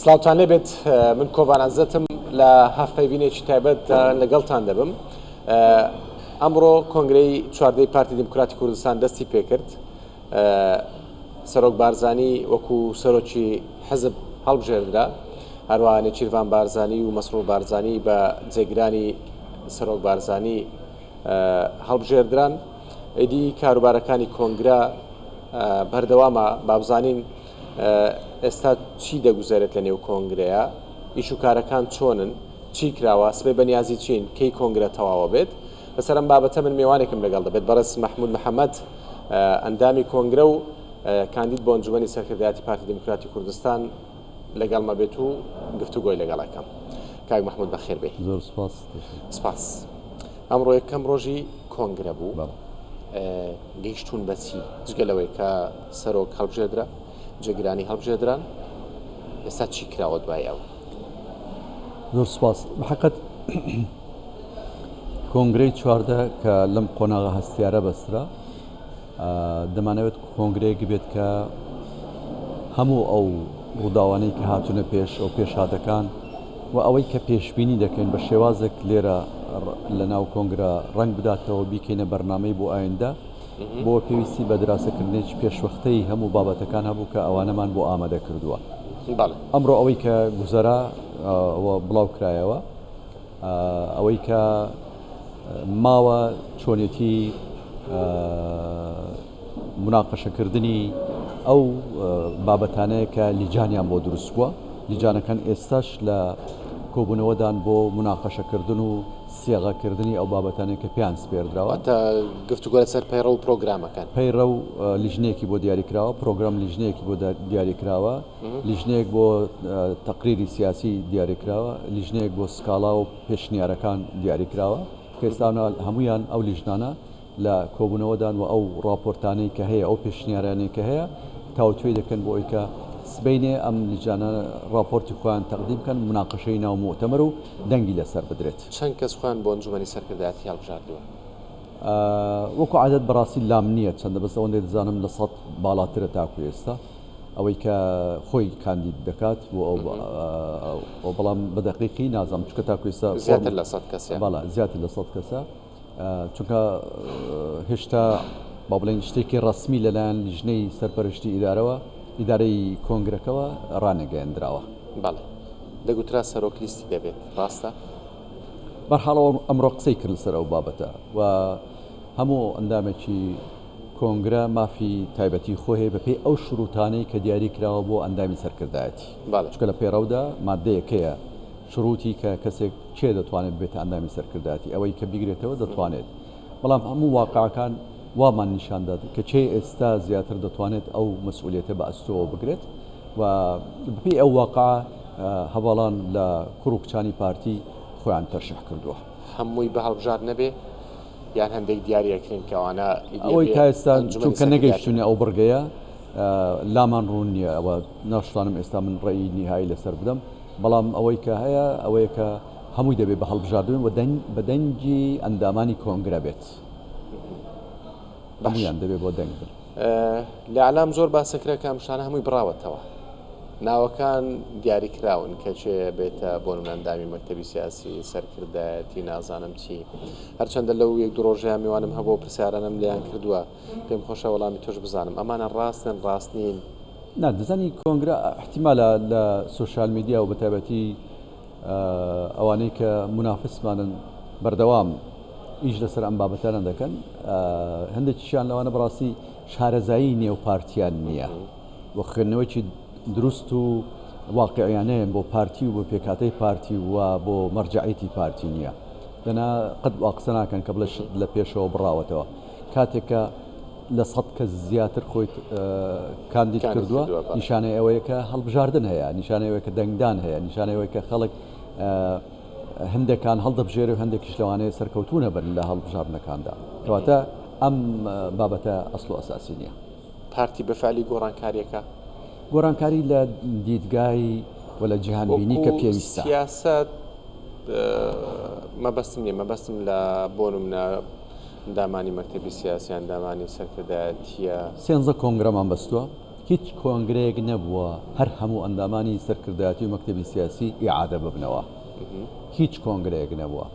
سڵاتان لێبێت من کۆڤان عەزەتم لە هەفپەیوینێکی تایبەت لەگەڵتان دەبم. ئەمڕۆ کۆنگرەی چواردەی پارتی دموکراتی کوردستان دەستی پێکرد. سەرۆک بارزانی وەکو سەرۆکی حزب هەڵبژێردرا، هەروەها نێچیروان بارزانی و مەسرور بارزانی بە جێگرانی سەرۆک بارزانی هەڵبژێردران. ئیدی کاروبارەکانی کۆنگرە بەردەوامە بابزانین ئێستا چی دەگوزارێت لە نێو کۆنگرەیە، ئیش و کارەکان چۆنن، چی کراوە، سبەی بەنیازی چین، کەی کۆنگرە تەواوە بێت. لەسەر ئەم بابەتە من میوانێکم لەگەڵ دەبێت. بەڕێز مەحمود محەممەد ئەندامی کۆنگرە و کاندید بۆ ئەنجومەنی سەرکردایەتی پارتی دموکراتی کوردستان لەگەڵمە بێت و گفتوگۆی لەگەڵەکەم. کاک مەحمود بەخێر بێ. زۆر سپاس. سپاس. ئەمڕۆ یەکەم ڕۆژی کۆنگرە بوو. گەیشتون بەچی جگەلەوەی کە سەرۆک هەڵبژێردرا، جێگرانی هەڵبژێردران، ئێستا چی کراوە دوای ئەو؟ زۆر سپاس. بەحەقەت کۆنگرەی چواردە کە لەم قۆناغە هەستیارە بەسترا، دەمانەوێت کۆنگرەیەک بێت کە هەموو ئەو ڕووداوانەی کە هاتوونە پێش ئەو پێشهاتەکان و ئەوەی کە پێشبینی دەکەین بە شێوازێک لێرە لە ناو کۆنگرە ڕنگ بداتەوە، بیکەینە بەرنامەی بۆ ئایندە، بۆ پێویستی بە دراسەکردنێکی پێشوەختەی هەموو بابەتەکان هەبوو کە ئەوانەمان بۆ ئامادە کردووە. ئەمڕۆ ئەوەی کە گوزەرا بڵاو کرایەوە، ئەوەی کە ماوە چۆنێتی مناقەشەکردنی ئەو بابەتانەیە کە لیجانیان بۆ دروست بووە. لیجانەکان ئێستاش لە کۆبوونەوەدان بۆ مناقەشەکردن و سێغەکردنی ئەو بابەتانەیە کە پێیان سپێردراوە. تا گفتوگۆ لەسەر پەیڕە و پرۆگرامەکان، پەیڕە و لیژنەیەکی بۆ دیاریکراوە، پرۆگرام لیژنەیەکی بۆ دیاریکراوە، لیژنەیەک بۆ تەقریری سیاسی دیاریکراوە، لیژنەیەک بۆ سکاڵا و پێشنیارەکان دیاریکراوە کە ئێستا هەمویان ئەو لیژنانە لە کۆبوونەوەدان و ئەو ڕاپۆرتانەی کە هەیە، ئەو پێشنیارانەی کە هەیە تاوتوێ دەکەن بۆ ئەوی کە سبەینێ ئەم لیجانە راپۆرتی خۆیان تەقدیم بکەن، مناقەشەی ناو مؤتەمەر و دەنگی لەسەر بدرێت. چەند کەس خۆیان بۆ ئەنجومەنی سەرکردایەتی هەڵبژاردووە؟ وەکو عادەت بەڕاستی لام نییە، چەندە بەس ئەوەندەی دەزانم لە 100 باڵاترە تاکو ئێستا، ئەوەی کە خۆی کاندید دەکات بۆ ئەو بەڵام بەدەقیقی نازانم، چونکە تاکو ئێستا زیاتر لە 100 کەسە. بەڵا زیاتر لە 100 کەسە، چونکە هێشتا با بڵێن شتێکی ڕسمی لەلایەن لیژنەی سەرپەرشتی ئیدارەوە، ئیدارەی کۆنگرەکەەوە ڕانەگەیاندراوە. بەڵێ دەگوترا سەرۆک لیستی دەبێت، ڕاستە؟ بەرحاڵەوە ئەمڕۆ قسەی کرد لەسەر ئەو بابەتە و هەموو ئەندامێکی کۆنگرە مافی تایبەتی خۆ هەیە بەپێی ئەو شروتانەی کە دیاری کراوە بۆ ئەندامی سەرکردایەتی. چونکە لە پێڕەودا مادەیەکەیە شروتی کە کەسێک چێ دەتوانێت بێتە ئەندامی سەرکردایەتی، ئەوەی کە بیگرێتەوە دەتوانێت. بەڵام هەموو واقعەکان وامان نیشاندا کە چێ ئێستا زیاتر دەتوانێت ئەو مەسئولیەتە بە ئەستۆوە بگرێت و بپی ئەو واقع هەواڵان لە کوڕ و کچانی پارتی خۆیان تەرشح کردووە. هەمووی بە هەڵبژار نەبێ یان هەندێک دیاریەکرین کەوانە ئەوەی تا ئێستا چونکە نەگەیشتونی ئەو بڕگەیە لامان ڕوون نییە، ئەوە ناشتانم ئێستا من ڕێی نیهایی لەسەر بدەم، بەڵام ئەوەی کە هەیە ئەوەیە کە هەمووی دەبێت بە هەڵبژاردن و بە دەنگی ئەندامانی کۆنگرە بێت. هەمویان دەبێت بۆ دەنگ بن. لە ئەعلام زۆر باسەکرا کامشانە هەمووی بڕاوەتەوە، ناوەکان دیاریکراون کە چێ بێتە بۆ ئەندامی مەکتەبی سیاسی سەرکردایەتی نازانم چی. هەرچەندە لەو یەک دو ڕۆژیان میوانم هەبوو پرسیارانم لێیان کردووە، پێم خۆشە وەڵامی تۆش بزانم ئەمانە ڕاستن ڕاست نین؟ نا دەزانی کۆنگرە احتیمالە لە سوشال میدیا و بەتایبەتی ئەوانەی کە منافسمانن بەردەوام ئیش لەسەر ئەم بابەتانە دەکەن، هەندێکیشیان لەوانە بەڕاستی شارەزایی نێوپارتیان نییە، وەخێنەوەیکی دروست و واقعیانەیە بۆ پارتی و بۆ پێکاتەی پارتی و بۆ مەرجعیتی پارتی نییە. دەنا قەت واقسە ناکەن کە بڵێ لە پێشەوە بڕاوەتەوە، کاتێکە لە 100 کەس زیاتر خۆیت کاندید کردووە، نیشانەی ئەوەیە کە هەڵبژاردن هەیە، نیشانەی ئەوەیە کە دەنگدان هەیە، نیشانەی ئەوەیە کە خەڵک هەندێکان هەڵدەبژێرە و هەندێکیش لەوانەیە سەرکەوتونە بن لە هەڵبژاردنەکاندا، کەواتە ئەم بابەتە ئەسڵ و ئەساسی نییە. پارتی بەفعلی گۆڕانکاریەکە، گۆڕانکاری لە دیدگای و لە جیهانبینی کە پێویستە. سیاست مەبەستم نییە، مەبەستم لە بۆ نمونە ئەندامانی مەکتەبی سیاسی، ئەندامانی سەرکردایەتیە. 13 کۆنگرەمان بەستووە، هیچ کۆنگرەیەک نەبووە هەر هەموو ئەندامانی سەرکردایەتی و مەکتەبی سیاسی ئیعادە ببنەوە هیچ کۆنگرەیەک نەبووە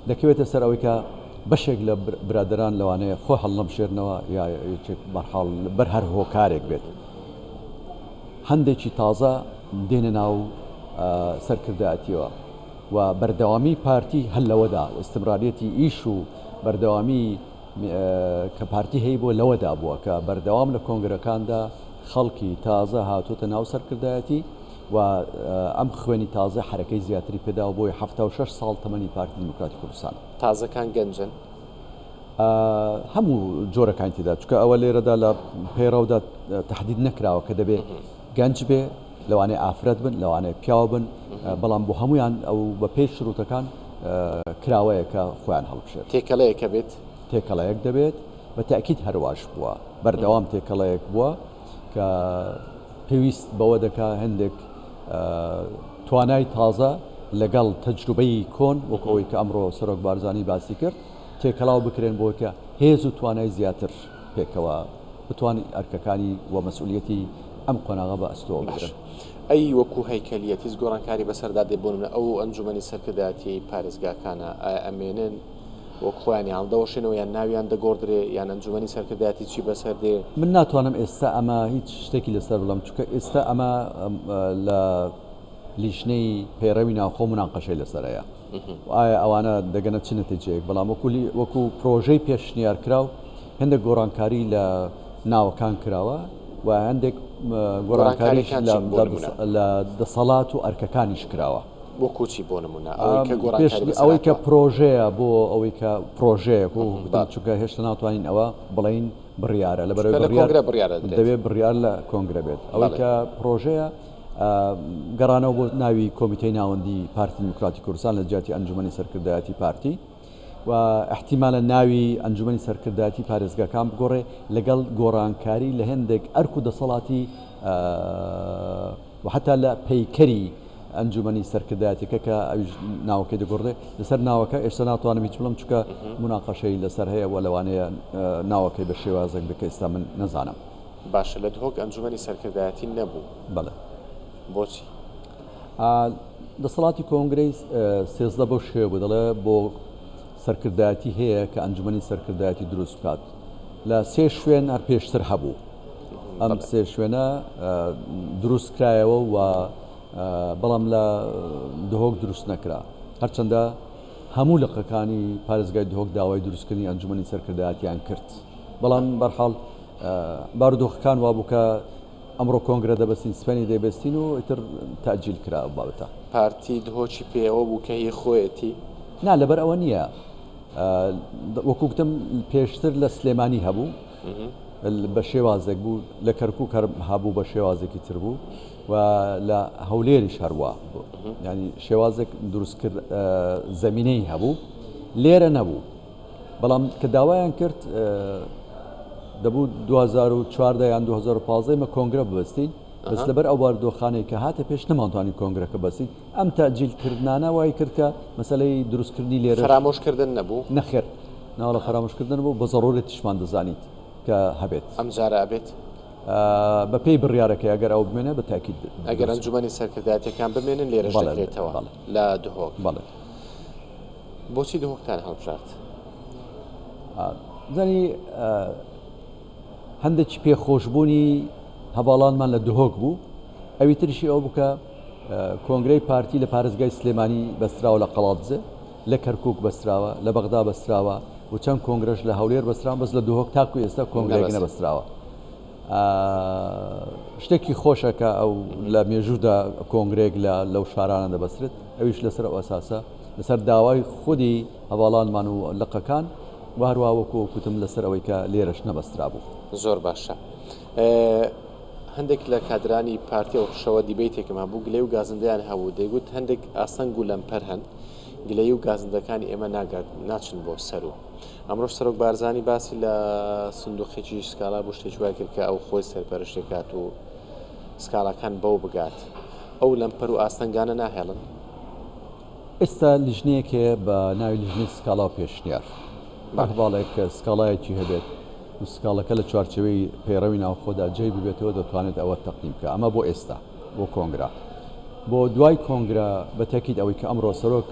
دەکەوێتە سەر ئەوەی کە بەشێک لە برادران لەوانەیە خۆ هەڵنەبشێرنەوە یا بەرحاڵ بەر هەر هۆکارێک بێت هەندێکی تازە دێنە ناو سەرکردایەتیەوە و بەردەوامی پارتی هەل لەوەدا ئستمرارەتی ئیش و بەردەوامی کە پارتی هەیە بۆ لەوەدا بووە کە بەردەوام لە کۆنگرەکاندا خەڵکی تازە هاتووتە ناو سەرکردایەتی و ئەم خوێنی تازە حرەکەی زیاتری پێدا و بۆی 76 ساڵ تەمەنی پارتی دیموکراتی کوردستان تازەکان گەنجن هەموو جۆرەکانی تێدا چکە ئەوە لێرەدا لە پێڕەودا تهدید نەکراوە کە دەبێت گەنج بێ لەوانەیە ئافرەت بن لەوانەیە پیاو بن بەڵام بۆ هەمویان ئەو بە پێش شروتەکان کراوەیە کە خۆیان هەڵبشێت تێکەڵەیەکە بێت تێکەڵەیەک دەبێت بە تاکید هەرواش بووە بەردەوام تێکەڵەیەک بووە کە پێویست بەوە دەکا هەندێک توانای تازە لەگەڵ تەجروبەی کۆن وەکەوەی کە ئەمڕۆ سەرۆک بارزانی باسی کرد تێکەڵاو بکرێن بۆ کە هێز و توانای زیاتر پێکەوە بتوانین ئەرکەکانی و مەسئولیەتی ئەم قۆناغە بە ئەستۆ بکرێن ئەی وەکو هەیکەلیەتی گۆڕانکاری بەسەردا دێبوونە ئەو ئەنجومەنی سەرکردایەتی پارێزگاکانە ئەمێنن وەک خۆیان هەڵدەوەشێنەوە یان ناویان دەگۆڕدرێ یان ئەنجومەنی سەرکردایەتی چی بەسەر دێ من ناتوانم ئێستا ئەمە هیچ شتێکی لەسەر بڵم چونکە ئێستا ئەمە لە لیژنەی پەیڕەوی ناوخۆ مناقەشەی لەسەرەیە ئایا ئەوانە دەگەنە چ نەتیجەیەک بەڵام وەکو پرۆژەی پێشنیار کراو هەندێک گۆڕانکاری لە ناوەکان کراوە و هەندێک گۆڕانکاریش لە دەسەڵات و ئەرکەکانیش کراوە وەکوچی بۆ نمونە ئەوەی کە پرۆژەیە بۆ ئەوەی کە پرۆژەیە چونکە هێشتا ناتوانین ئەوە بڵین بڕیارە لە دەبێت بڕیار لە کۆنگرە بێت ئەوەی کە پرۆژەیە گەڕانەوە بۆ ناوی کۆمیتەی ناوەندی پارتی دیموکراتی کوردستان لە جیاتی ئەنجومەنی سەرکردایەتی پارتی و احتیمالە ناوی ئەنجومەنی سەرکردایەتی پارێزگاکان بگۆڕێ لەگەڵ گۆڕانکاری لە هەندێک ئەرک و دەسەڵاتی و حتا لە پەیکەری ئەنجومەنی سەرکردایەتەکە کە ئەویش ناوەکەی دەگۆڕێ لەسەر ناوەکە ئێستا ناتوانم هیچ بڵم چکە مناقەشەی لەسەر هەیە و لەوانەیە ناوەکەی بە شێوازێک بکە ئێستا من نەزانم باشە لە دهۆک ئەنجومەنی سەرکردایەتی نەبوو بەڵێ بۆچی دەسەڵاتی کۆنگرەی سێزدە بەو شێوە بوو دەڵێ بۆ سەرکردایەتی هەیە کە ئەنجومەنی سەرکردایەتی دروست بکات لە سێ شوێن هەر پێشتر هەبوو ئەم سێ شوێنە دروست کرایەوە و بەڵام لە دهۆک دروست نەکرا هەرچەندە هەموو لقەکانی پارێزگای دهۆک داوای دروستکردنی ئەنجومەنی سەرکردایەتیان کرد بەڵام بەرحاڵ بارودۆخەکان وا بوو کە ئەمڕۆ کۆنگرە دەبەستین سپێنی دەبستین و ئیتر تاجیل کرا بابەتە پارتی دهۆکی پێوە بوو کە هی خۆیەتی نا لەبەر ئەوە نییە وەکوتم پێشتر لە سلێمانی هەبوو بە شێوازێک بوو لە کەرکووک هەبوو بە شێوازێکی تر بوو و لە هەولێریش هەروە ینی شێوازێک دروستکرد زەمینەی هەبوو لێرە نەبوو بەڵام کە داوایان کرد دەبوو 2014 یان 2015 مە کۆنگرە ببستین بەس لەبەر ئەو باردۆخانەی کە هاتە پێش نەمانتوانی کۆنگرەکە بەستین ئەم تاجیلکردانە وای کرد کە مەسەلەی دروستکردنی لێرە فرامۆشکردن نەبوو نەخێر ناوە لە فرامۆشکردن بوو بە زەڕورەتیشمان دەزانیت کە هەبێت ئەم جارە ئەبێت بە پێی بڕیارەکەی ئەگەر ئەو بمێنە بە تاکید ئەگەر ئەنجومەنی سەرکردایەتیەکان بمێنن لێرەش دەکرێتەوە لە دهۆک بەڵێ بۆچی دهۆکتان هەڵبژارد زانی هەندێکی پێخۆشببوونی هەواڵانمان لە دهۆک بوو ئەوی ترشی ئەو بکە کۆنگرەی پارتی لە پارێزگای سلێمانی بەستراوە لە قەڵاتزە لە کەرکووک بەستراوە لە بەغدا بەستراوە و چەند کۆنگرەش لە هەولێر بەستراوە بەس لە دهۆک تاکو ئێستا کۆنگرێک نەبەستراوە شتێکی خۆشەکە ئەو لە مێژوودا کۆنگرێک لەو شارانە دەبەسترێت ئەویش لەسەر ئەو ئەساسە لەسەر داوای خودی هەواڵانمان و لقەکان وهروە وەکو کوتم لەسەر ئەوەی کە لێرەش نەبەسترا بوو زۆر باشە هەندێک لە کادرانی پارتی شەوە دیبیتێکم هەبوو گلەی و گازندەیان هەبوو دەیگوت هەندێک ئاسەنگ و لەمپەر هەن گلەی و گازندەکانی ئێمە ناچن بۆ سەر و ئەمڕۆژ سەرۆک بارزانی باسی لە سندوقێکی سکالا بۆ شتێکی وای کرد کە ئەو خۆی سەرپەرشتێکات و سکاڵاکان بەو بگات ئەو لەمپەر و ئاستەنگانە ناهێڵن ئێستا لیژنەیەکێ بە ناوی لیژنەی سکالا پێشنیار باڵێک کە سکاڵایەکی هەبێت و سکاڵەکە لە چوارچەوەی پەیڕەوی ناوخۆدا جێی ببێتەوە دەتوانێت ئەوە تەقدیمکە. ئەمە بۆ ئێستا بۆ کۆنگرا. بۆ دوای کۆنگرا بە تاکید ئەوەی کە ئەمڕۆ سەرۆک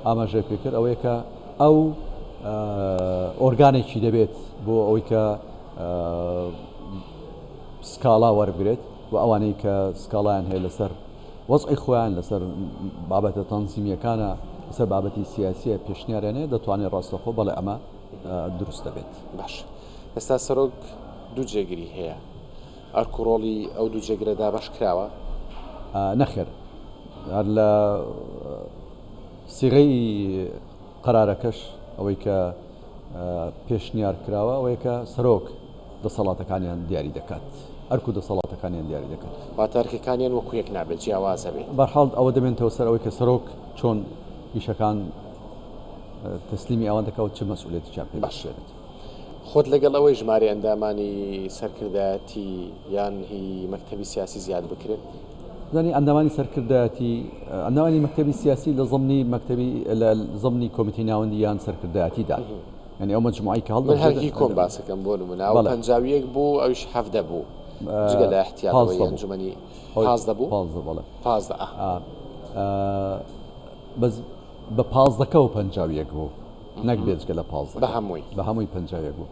ئاماژەی پێکرد ئەوەیە کە ئەو ئۆرگانێکی دەبێت بۆ ئەوەی کە سکاڵا وەربگرێت و ئەوانەی کە سکاڵیان هەیە لەسەر وەزعی خۆیان لەسەر بابەتە تەنزیمیەکانە لەسەر بابەتی سیاسیە پێشنیارێنێ دەتوانێت ڕاستەخۆ بەڵێ ئەمە دروست دەبێت. باش ئێستا سەرۆک دوو جێگیری هەیە ئەرکوڕۆڵی ئەو دوو جێگرەدا باش کراوە نەخێر لە سیغەی قەرارەکەش ئەوەی کە پێشنیار کراوە ئەوەیە کە سەرۆک دەسەڵاتەکانیان دیاری دەکات ئەرکو دەسەڵاتەکانیان دیاری دەکات واتارکەکانیان وەکو یەک نابێت جیاوازە بێت. بەرحاڵ ئەوە دەبێنەوە سەر ئەوەی کە سەرۆک چۆن ئیشەکان تەسلیمی ئەوان دەکەوت چه مەسئولێتیان پێ باشێت. خۆت لەگەڵ ئەوەی ژمارە ئەندامانی سەرکردایەتی یان هی مەکتەبی سیاسی زیاد بکرێت زانی ئەندامانی سەرکردایەتی ئەندامانی مەکتەبی سیاسی لە زمانی مەکتەبی لە زمانی کۆمیتی ناوەندی یان سەرکردایەتیدا ینی ئەو مجموعی کە هەڵدە هەرگی کۆم باسەکەم بۆ نمونە ئەو پەنجاویەک بوو ئەوش هەفتە بوو جگە لە احتیاطەوەی ئەنجومەنی پازدە بوو پازدە بەس بە پازدەکەەوە پەنجاویەک بوو نەک بێجگە لە پازدە بە هەمووی پەنجاویەک بوو.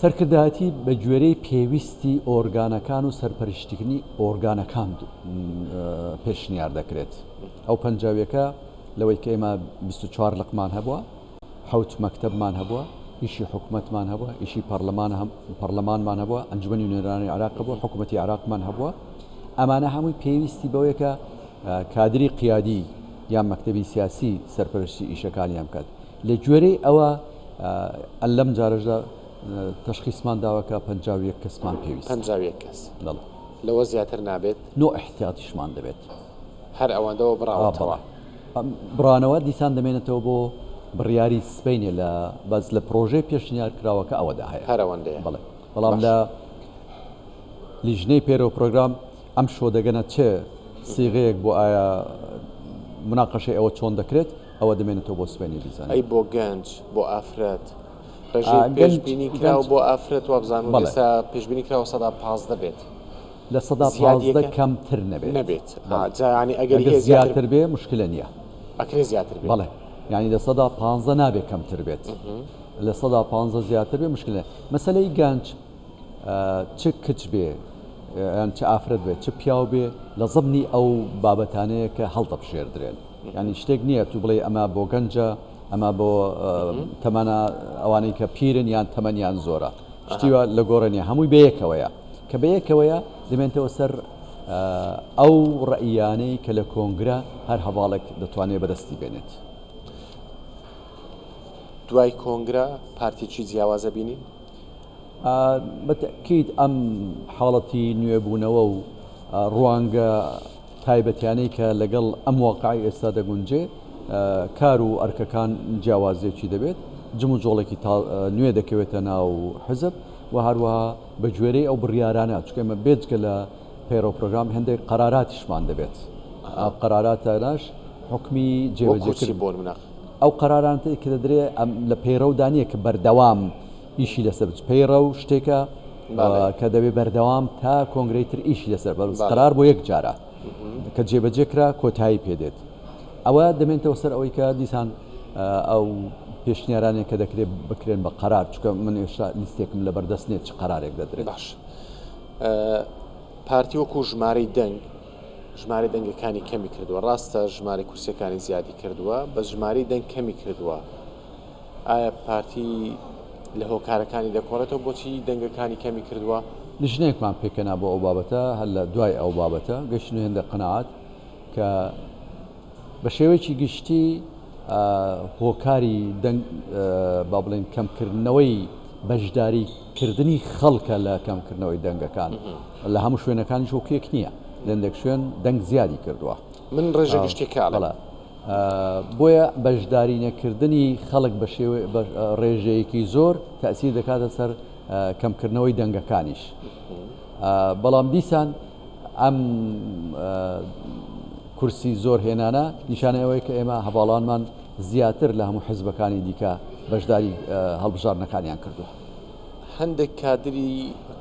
سەرکردایەتی بە گوێرەی پێویستی ئۆرگانەکان و سەرپەرشتیکردنی ئۆرگانەکان پێشنیار دەکرێت. ئەو پەنجاویەکە لەوەی کە ئێمە 24 لقمان هەبووە، 7 مەکتەبمان هەبووە، ئیشی حکوومەتمان هەبووە، ئیشی پەرلەمانمان هەبووە، ئەنجومەنی نوێنەرانی عێراق بووە، حکوومەتی عێراقمان هەبووە. ئەمانە هەمووی پێویستی بەوەیە کە کادری قیادی یان مەکتەبی سیاسی سەرپەرشتی ئیشەکانیان بکات. لە گوێرەی ئەوە لەم جارەشدا تشخیصمان داوەکە 51 کەسمان پێویست 51 کەس لەوە زیاتر نابێت نۆ احتیاطیشمان دەبێت هەر ئەوەندەوە بڕاوەتەوە بڕانەوە دیسان دەمێنێتەوە بۆ بڕیاری سپینێ لە بەس لە پرۆژەی پێشنیار کراوەکە ئەوەدا هەیە هەر ئەوەندەیە بەڵام لە لیژنەی پێرە و پرۆگرام ئەم شۆ دەگەنە چه سیغەیەک بۆ ئایا مناقەشەی ئەوە چۆن دەکرێت ئەوە دەمێنێتەوە بۆ سپینی دیزان ئەی بۆ گەنج بۆ ئافرەت پێشبینی کراوە بۆ ئافرەت وابزان ئێستا پێشبینی کراوە 115 بێت لە 115 کەمتر نەبێت ینی ئەگەر زیاتر بێ مشکلە نییە ئەکرێ زیاتر بێت بەڵێ ینی لە 115 نابێت کەمتر بێت لە 115 زیاتر بێ مشکلە مەسەلەی گەنج چ کچ بێ یان چه ئافرەت بێت چ پیاو بێ لە زەمنی ئەو بابەتانەیە کە هەڵدە بشێردرێن ینی شتێک نییە تو بڵێ ئەمە بۆ گەنجە ئەمە بۆ تەمەنە ئەوانەی کە پیرن یان تەمەنیان زۆرە شتیوە لە گۆڕنیە هەمووی بەیەکەوەیە کە بەیەکەوەیە دەمێنێتەوە سەر ئەو ڕئیانەی کە لە کۆنگرە هەر هەواڵێک دەتوانێت بەدەستی بێنێت. دوای کۆنگرە پارتیی جیاوازە بینی؟ بەتەکید ئەم حاڵەتی نوێبوونەوە و ڕوانگە تایبەتیانەی کە لەگەڵ ئەم واقعی ئێستا دەگونجێ کار و ئەرکەکان جیاوازێکی دەبێت جم و جۆڵێکی نوێ دەکەوێتە ناو حزب و هەروەها بە گوێرەی ئەو بڕیارانە چکەمە بێجگە لە پەیڕۆ پرۆگرام هەندێک قەراراتیشمان دەبێت قەراراتاناش حکمی جێبەجێکردن بۆ مناق ئەو قەرارانتی کە دەدرێت لە پەیڕەودانیە کە بەردەوام ئیشی لەسەر پەیڕە و شتێکە کە دەبێت بەردەوام تا کۆنگرەیتر ئیشی لەسەر بەرز قەرار بۆ یەک جارە کە جێبەجێکرا کۆتایی پێدێت ئەوە دەمێنێتەوە سەر ئەوەی کە دیسان ئەو پێشنیارانێک کە دەکرێت بکرێن بە قەرار چکە من ێشتا لیستێکم لە بەردەست نێت چ قەرارێک دەدرێت. باش پارتی وەکو ژمارەی دەنگ ژمارە دەنگەکانی کەمی کردووە ڕاستە ژمارە کورسەکانی زیادی کردووە بە ژمارەی دەنگ کەمی کردووە ئایا پارتی لە هۆکارەکانی دەکۆڵێتەوە بۆچی دەنگەکانی کەمی کردووە؟ لیژنەیەکمان پێکەنا بۆ ئەو بابەتە هەر لە دوای ئەو بابەتە گەشتن هێندە قەنەعات کە بە شێوەیەکی گشتی هۆکاری دەنگ با بڵێن کەمکردنەوەی بەشداریکردنی خەڵکە لە کەمکردنەوەی دەنگەکان لە هەموو شوێنەکانی شۆکێک نییە لەندێک شوێن دەنگ زیادی کردووە من ڕێژە گشتێکاڵە بۆیە بەشداری نەکردنی خەڵک بە ڕێژەیەکی زۆر تەسیر دەکاتە سەر کەمکردنەوەی دەنگەکانیش بەڵام دیسان ئەم کورسی زۆر هێنانە نیشانەوەی کە ئێمە هەواڵانمان زیاتر لە هەموو حزبەکانی دیکە بەشداری هەڵبژارنەکانیان کردووە. هەندێک کادری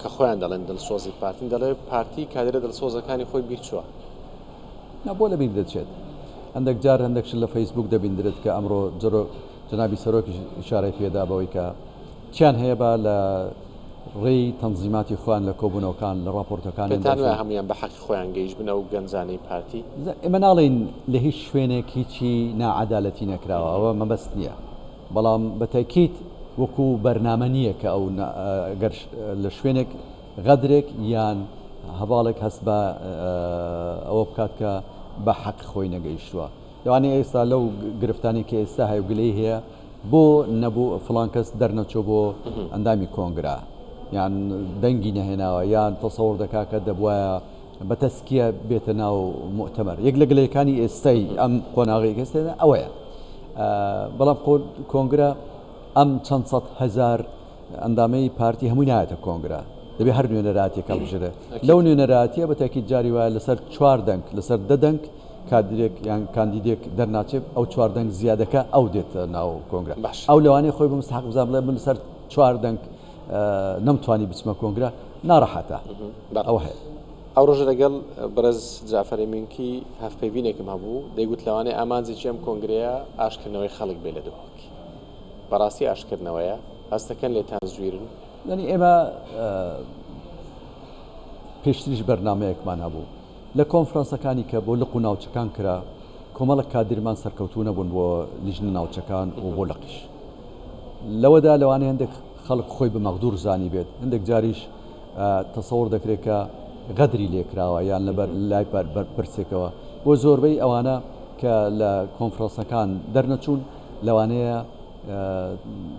کە خۆیان دەڵێن دڵسۆزی پارتین دەڵێ پارتی کادرە دڵسۆزەکانی خۆی بیرچووە بۆ لە بیر دەچێت هەندێک جار هەندێکش لە فەیسبوک دەبیندرێت کە ئەمڕۆ جنابی سەرۆکی ئیشارەی پێدا بەوەی کە چیان هەیە بە لە ڕێی تەنزیماتی خۆیان لە کۆبوونەوەکان لە ڕاپۆرتەکان هەمویان بە حەقی خۆیان گەیشت بنە و گەنجانەی پارتی ئێمە ناڵێن لە هیچ شوێنێک هیچی نائەدالەتی نەکراوە ئەوە مەبەست نییە بەڵام بەتاکید وەکو بەرنامە نییە کە ئەو لە شوێنێک غەدرێک یان هەواڵێک هەست بە ئەوە بکات کە بە حەق خۆی نەگەیشتووە لەوانەیە ئێستا لەو گرفتانی کە ئێستا هەیوگلەی هەیە بۆ نەبوو فڵان کەس دەرنەچۆ بۆ ئەندامی کۆنگرا یان دەنگی نەهێناوە یان تەسەوڕ دەکا کە دەبواە بە تەسکیە بێتە ناو مؤتەمەر یەک لە گلەکانی ئێستای ئەم قۆناغی ئێستادا ئەوەیە بەڵام کۆنگرا ئەم چەند سەد هەزار ئەندامەی پارتی هەمووی نایەتە کۆنگرا دەبێت هەر نوێنەراتێک هەڵبژێرێ لەو نوێنەراتیە بەتاکید جاری وایە لەسەر 4 دەنگ لەسەر 10 دەنگ کادرێک یان کاندیدێک دەرناچێت ئەو 4 دەنگ زیادەکە ئەو دێتە ناو کۆنگرا ئەو لەوانەیە خۆی بمستحق بزان بڵێ من لەسەر 4 دەنگ نەمتوانی بچمە کۆنگرا ناڕەحەتە ئەو هەیە ئەو ڕۆژە لەگەڵ بەرز جعفەر ئەمینکی هەفپەیوینێکم هەبوو دەیگوت لەوانەیە ئامانجێکی ئەم کۆنگرەیە ئاشکردنەوەی خەڵک بێ لە دۆخێکی بەڕاستی ئاشکردنەوەیە هەستەکەن لێتان زوێرن یعنی ئێمە پێشتریش بەرنامەیەکمان هەبوو لە کۆنفرانسەکانی کە بۆ لق و ناوچەکان کرا کۆمەڵک کادرمان سەرکەوتوو نەبوون بۆ لیژنە ناوچەکان و بۆ لەقیش لەوەدا لەوانەیە هەندێک خەڵک خۆی بە مەغدوور زانی بێت هەندێک جاریش تەسەوڕ دەکرێت کە غەدری لێکراوە یان لەبەر لای پرسێکەوە بۆ زۆربەی ئەوانە کە لە کۆنفرانسەکان دەرنەچوون لەوانەیە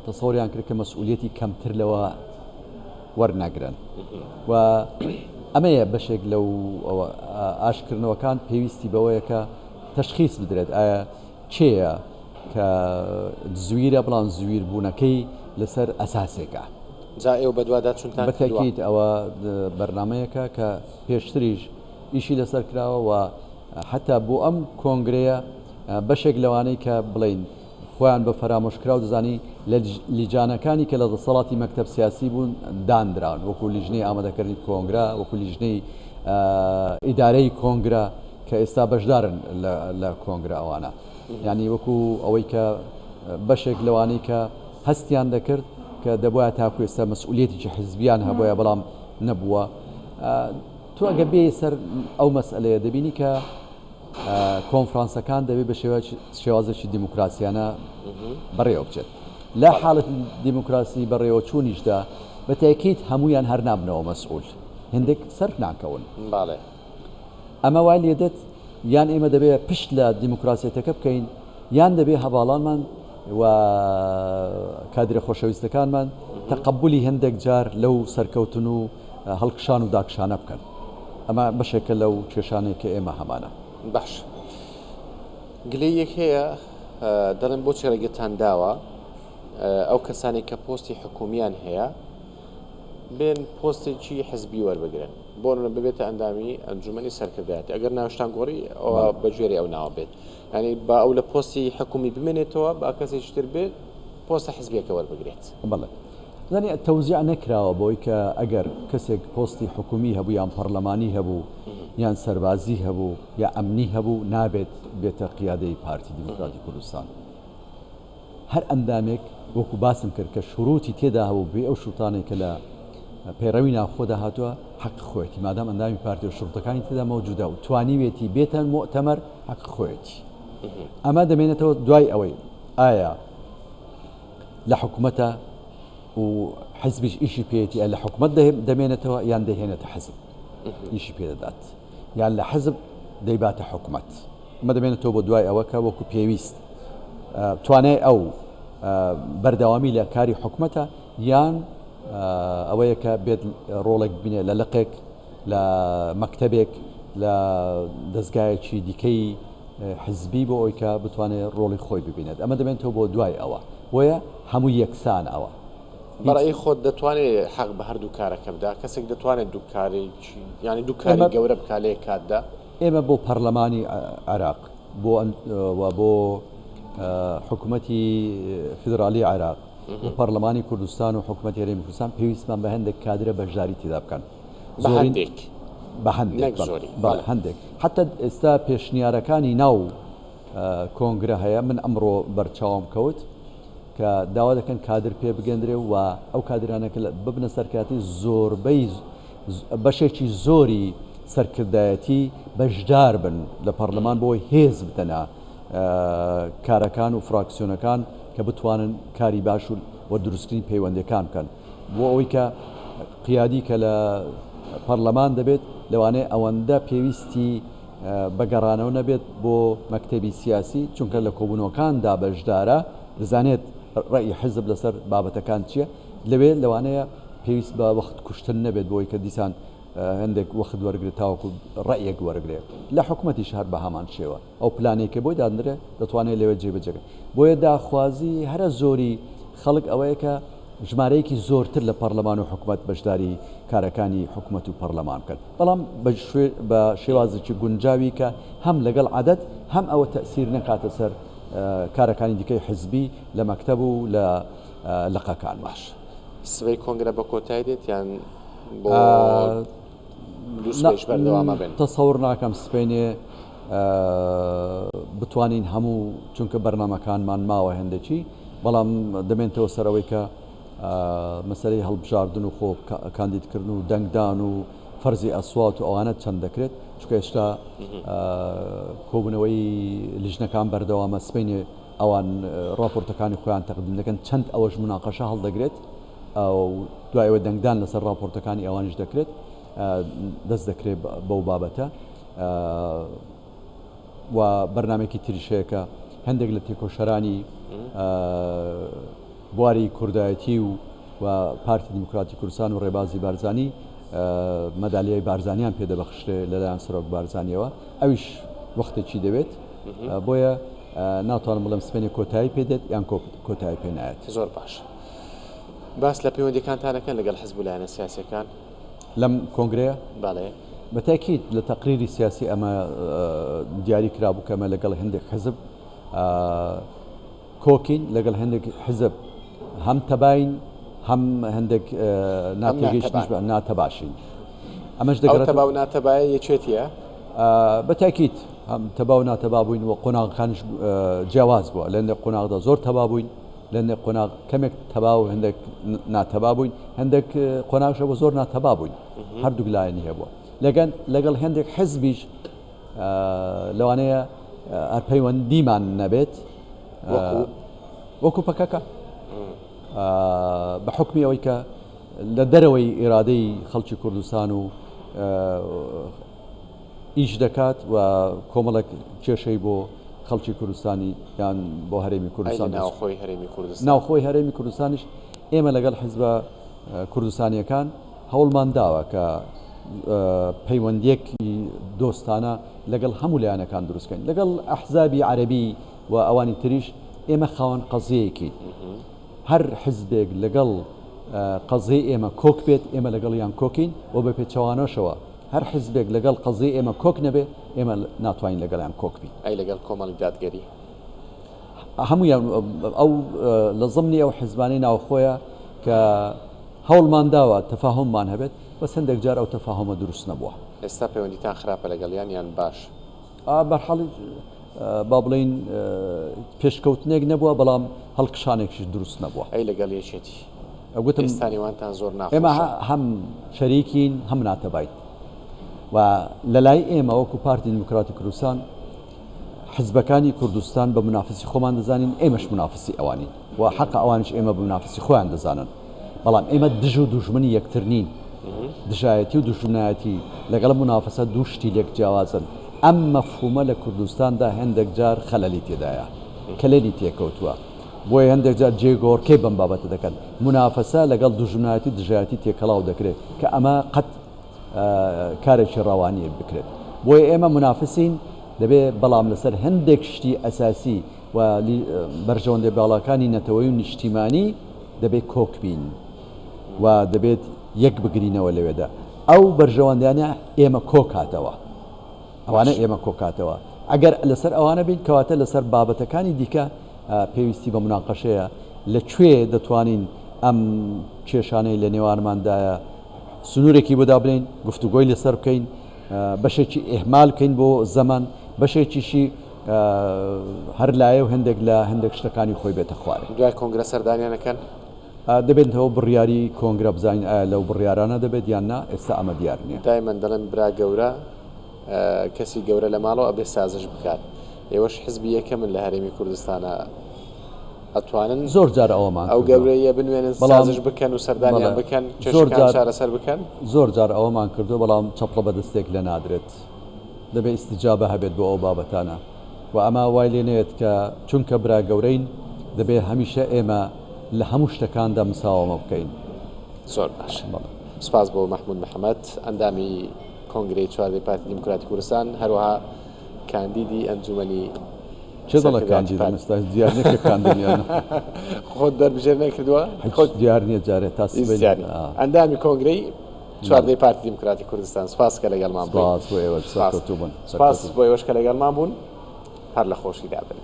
تەسەوریان کرد کە مەسئولیەتی کەمتر لەوە وەرنەگرن و ئەمەیە بەشێک لەو ئاشکردنەوەکان پێویستی بەوەیە کە تەشخیص بدرێت ئایا چێە کە زویرە بڵام زویر بوونەکەی لەسەر ئەساسێکە جا ئێوە بەدوادا چونتان بەتاکید ئەوە بەرنمەیەکە کە پێشتریش ئیشی لەسەر کراوە و حتا بۆ ئەم کۆنگرەیە بەشێک لەوانەی کە بڵین خۆیان بە فەرامۆشکرا و دەزانی لە لیجانەکانی کە لە دەسەڵاتی مەکتەب سیاسی بوون دانراون وەکو لیژنەی ئامادەکردنی کۆنگرا وەکو لیژنەی ئیدارەی کۆنگرا کە ئێستا بەشدارن لە کۆنگرا ئەوانە یعنی وەکو ئەوەی کە بەشێک لەوانەی کە هەستیان دەکرد کە دەبواە تاکو ئێستا مەسئولیەتێکی حزبیان هەبووە بەڵام نەبووە تۆ ئەگە بێ سەر ئەو مەسئلەیە دەبینی کە کۆنفرانسەکان دەبێت بە شێوازێکی دیموکراسیانە بەڕێوە بچێت لە حاڵەت دیموکراسی بەڕێوە چوونیشدا بە تاکید هەمویان هەر نابنەوە مەسئول هەندێک سەرف ناکەون ئەمە وای لێدێت یان ئێمە دەبێت پشت لە دیموکراسیەتەکە بکەین یان دەبێت هەواڵانمان و کادرە خۆشەویستەکانمان تەقبولی هەندێک جار لەو سەرکەوتن و هەڵکشان و داکشانە بکەن ئەمە بەشێکە لەو کێشانێک کە ئێمە هەمانە باش گلەی یەک هەیە دەڵێن بۆ چێرەگەتان داوە ئەو کەسانی کە پۆستی حکومیان هەیە بێن پۆستێکی حزبی وەربگرن بۆ ببێتە ئەندامی ئەنجومەنی سەرکردایەتی ئەگەر ناوشتان گۆڕی ئەوە بەگوێری ئەو ناوە بێت ینی با ئەو لە پۆستی حکومی بمێنێتەوە با کەسێکی تر بێت پۆستە حزبیەکە وەربگرێت بەڵێ زانی تەوزیع نەکراوە بۆی کە ئەگەر کەسێک پۆستی حکومی هەبوو یان پەرلەمانی هەبوو یان سەربازی هەبوو یا ئەمنی هەبوو نابێت بێتە قیادەی پارتی دیموکراتی کوردستان هەر ئەندامێک وەکو باسم کرد کە شروعی تێدا هەبوو بێ ئەو شوتانێک کە لە پەیڕەوی ناوخۆدا هاتووە حەق خۆیەتی مادام ئەندامی پارتی و شوڕتەکانی تێدا مەوجودە و توانیوێتی بێتە مؤتەمەر حەق خۆیەتی ئەمە دەمێنێتەوە دوای ئەوەی ئایا لە حکوومەتە و حزبیش ئیشی پێێتی لە حکوومەت دەمێنێتەوە یان دەهێنێتە حزب ئیشی پێدەدات یان لە حزب دەیباتە حکوومەت ئەمە دەمێنێتەوە بۆ دوای ئەوە کە وەکو پێویست توانای ئەو بەردەوامی لە کاری حکوومەتە یان ئەوەیە کە بێت ڕۆڵێک بینێ لە لەقێک لە مەکتەبێک لە دەستگایەکی دیکەی حزبی بۆ ئەوی کە بتوانێت ڕۆڵی خۆی ببینێت ئەمە دەبێنێتەوە بۆ دوای ئەوە وەیە هەموو یەکسان ئەوە بەڕێی خۆت دەتوانێت حەق بە هەردوو کارەکە بدا کەسێک دەتوانێت دووکاری ینی دووکاری گەورە بکالەیە کاتدا ئێمە بۆ پەرلەمانی عێراق بۆ حکوومەتی فیدرالی عێراق و پەرلەمانی کوردستان و حکوومەتی هەرێمی کوردستان پێویستمان بە هەندێک کادرە بەشداری تێدا بکەن بە هەندێک حتا ئێستا پێشنیارەکانی ناو کۆنگرە هەیە من ئەمڕۆ بەرچاوم کەوت کە داوا دەکەن کادر پێ بگەندرێ و ئەو کادرانەکە ببنە سەرکاتی زۆربەی بەشێکی زۆری سەرکردایەتی بەشدار بن لە پەرلەمان بۆی هێز بدەنە کارەکان و فراکسیۆنەکان کە بتوانن کاری باش و دروستکردنی پەیوەندەکان بکەن بۆ ئەوەی کە قیادی کە لە پەرلەمان دەبێت لەوانەیە ئەوەندە پێویستی بەگەڕانەوە نەبێت بۆ مەکتەبی سیاسی چونکە لە کۆبوونەوەکاندا بەشدارە دەزانێت ڕێی حزب لەسەر بابەتەکان چییە لەوێ لەوانەیە پێویست بە وەخت کوشتن نەبێت بۆی کە دیسان هەندێک وەخت وەرگێت تاوەکو ڕێیەک وەرگێت لە حکوومەتی شار بە هەمان شێوە ئەو پلانێکە بۆی دادرێت دەتوانێت لەوێ جێبەجێگەن بۆیە داخوازی هەرە زۆری خەڵک ئەوەیە کە ژمارەیەکی زۆرتر لە پەرلەمان و حکوومەت بەشداری کارەکانی حکوومەت و پەرلەمان بکەن بەڵام بە شێوازێکی گونجاوی کە هەم لەگەڵ عادەت هەم ئەوە تەسیر نەکاتە سەر کارەکانی دیکەی حزبی لە مەکتەب و لە لەقەکان باش سبەی کۆنگرە بە کۆتایی دێت یان بۆ دووسبەش بەردەوامە بن تەسەوڕ ناکەم سبەینێ بتوانین هەموو چونکە بەرنامەکانمان ماوە هەندێکی بەڵام دەمێنتەوە سەرەوەی کە مەسەلەی هەڵبژاردن و خۆ کاندیدکردن و دەنگدان و فەرزی ئەسوات و ئەوانە چەند دەکرێت چونکە هێشتا کۆبوونەوەی لیژنەکان بەردەوامە سبەینێ ئەوان راپۆرتەکانی خۆیان تەقدیم دەکەن چەند ئەوەش مناقەشە هەڵدەگرێت دوایەوە دەنگدان لەسەر راپۆرتەکانی ئەوانش دەکرێت دەست دەکرێت بەو بابەتە و بەرنمێکی تریشەیەکە هەندێک لە تێکۆشەرانی بواری کوردایەتی و پارتی دیموکراتی کوردستان و ڕێبازی بارزانی مەدالیای بارزانیان پێدەبەخشرێ لەلایەن سەرۆک بارزانیەوە ئەویش وەختێکی دەوێت بۆیە ناتوانم بڵم سبەینێ کۆتایی پێدێت یان کۆتایی پێ نایێت زۆر باش باس لە پەیوەندیەکانتانەکەن لەگەڵ حزب و لایەنە سیاسیەکان لەم کۆنگرەیە باڵێ بەتاکید لە تەقریری سیاسی ئەمە دیاری کرابوو کە ئەمە لەگەڵ هەندێک حزب کۆکین لەگەڵ هەندێک حزب هەم تەباین هەم هەندێک ناتێگەیشتنیش ناتەباشین ئەمەش دەگەڕێت تەبا و ناتەبایە یەکێتیە بەتاکید هەم تەبا و ناتەبا بووین و قۆناغەکانش جیاواز بووە لە هەندێک قۆناغدا زۆر تەبا بووین لە هەندێک قۆناغ کەمێک تەبا و هەندێک ناتەبا بووین هەندێک قۆناغشە بۆ زۆر ناتەبا بووین هەردوو لایەنی هەبووە لەگەڵ هەندێک حزبیش لەوانەیە پەیوەندیمان نەبێت وەکو پەکەکە بە حکمی ئەوەی کە لە دەرەوەی ئێرادەی خەڵکی کوردستان و ئیش دەکات و کۆمەڵک کێشەی بۆ خەڵکی کوردستانی یان بۆ هەرێمی کوردستان ناوخۆی هەرێمی کوردستانیش ئێمە لەگەڵ حیزبە کوردستانیەکان هەوڵمان داوە کە پەیوەندیەکی دۆستانە لەگەڵ هەموو لایەنەکان دروستکەین لەگەڵ ئەحزابی عەرەبی و ئەوانی تریش ئێمە خاوەن قەزەیەکی هەر حزبێک لەگەڵ قەزەی ئێمە کۆک بێت ئێمە لەگەڵ یان کۆکین و بە پێچەوانەشەوە هەر حزبێک لەگەڵ قەزەی ئێمە کۆک نەبێ ئێمە ناتوانین لەگەڵیان کۆک بین ئەی لەگەڵ کۆمەڵی دادگەری هەمویان ئەو لە زمنی ئەو حیزبانەی ناوخۆیە کە هەوڵمان داوە تەفاهممان هەبێت بەس هەندێک جار ئەو تەفاهمە دروست نەبووە ئێستا پەیوەندیتان خراپە لەگەڵیان یان باش بەرحاڵی با بڵین پێشکەوتنێک نەبووە بەڵام هەڵکشانێکیش دروست نەبووە ئەی لەگەڵ یەکێتی ئەوگوتم ئێستانیوانتان زۆر ناخۆشە ئێمە هەم شەریکین هەم ناتەباین و لە لای ئێمە وەکو پارتی دیموکراتی کوردستان حزبەکانی کوردستان بە منافسی خۆمان دەزانین ئێمەش منافسی ئەوانین و حەق ئەوانش ئێمە بە منافسی خۆیان دەزانن بەڵام ئێمە دژ و دوژمنی یەکتر نین دژایەتی و دوژمنایەتی لەگەڵ منافسە دوو شتی لێک جیاوازن ئەم مەفهومە لە کوردستاندا هەندێک جار خەلەلی تێدایە کەلێلی تێکەوتووە بۆیە هەندێک جار جێگۆڕکەی بەم بابەتە دەکەن منافسە لەگەڵ دوژمنایەتی دژایەتی تێکەڵاو دەکرێت کە ئەمە قەت کارێکی ڕەوانیە بکرێت بۆیە ئێمە منافسین دەبێت بەڵام لەسەر هەندێک شتی ئەساسی و بەرژەوەندێ باڵەکانی نەتەوەی و نیشتیمانی دەبێت کۆک بین و دەبێت یەک بگرینەوە لەوێدا ئەو بەرژەوەندیانە ئێمە کۆکاتەوە ئەوانە ئێمە کۆکاتەوە ئەگەر لەسەر ئەوانە بین کەواتە لەسەر بابەتەکانی دیکە پێویستی بە مناقەشەیە لەکوێ دەتوانین ئەم کێشانەی لە نێوانماندایە سنوورێکی بۆ دابنین گفتوگۆی لەسەر بکەین بەشێکی ئێهمال بکەین بۆ زەمان بەشێکیشی هەر لایە و هەندێک لە هەندێک شتەکانی خۆی بێتە خوارێ دوای کۆنگرە سەردانیانەکەن دەبێتەوە بڕیاری کۆنگرە بزانین ئایا لەو بڕیارانە دەبێت یان نا ئێستا ئەمە دیار نییە دایمەن دەڵێن برا گەورە کەسی گەورە لە ماڵەوە ئەبێ سازش بکات ئێوەش حزبی یەکەمن لە هەرێمی کوردستانە ئەتوانن زۆر جار ئەوەمان ئەو گەورەیە بنوێنن سازش بکەن و سەردانیان بکەن چێشەکان چارەسەر بکەن زۆر جار ئەوەمان کردو بەڵام چەپڵە بەدەستێک لە نادرێت دەبێت ئیستیجابە هەبێت بۆ ئەو بابەتانە و ئەمە وای لێنێت کە چونکە برا گەورەین دەبێت هەمیشە ئێمە لە هەموو شتەکاندا مساوامە بکەین زۆر باش سپاس بۆ محمود محەممەد ئەندامی کۆنگرەی چواردەی پارتی دیموکراتی کوردستان هەروەها کاندیدی ئەنجومەنی چه دەڵە کاندید ئێستا دیار نییە کە کاندیدیانە خۆت دەربژێر نەکردووە خۆت دیار نییە جارێت تا ئەندامی کۆنگرەی چواردەی پارتی دیموکراتی کوردستان سپاس کە لەگەڵمان بوون سپاس بۆ ئێوەش سپاس بۆ ئێوەش کە لەگەڵمان بوون هەر لە خۆشی دابن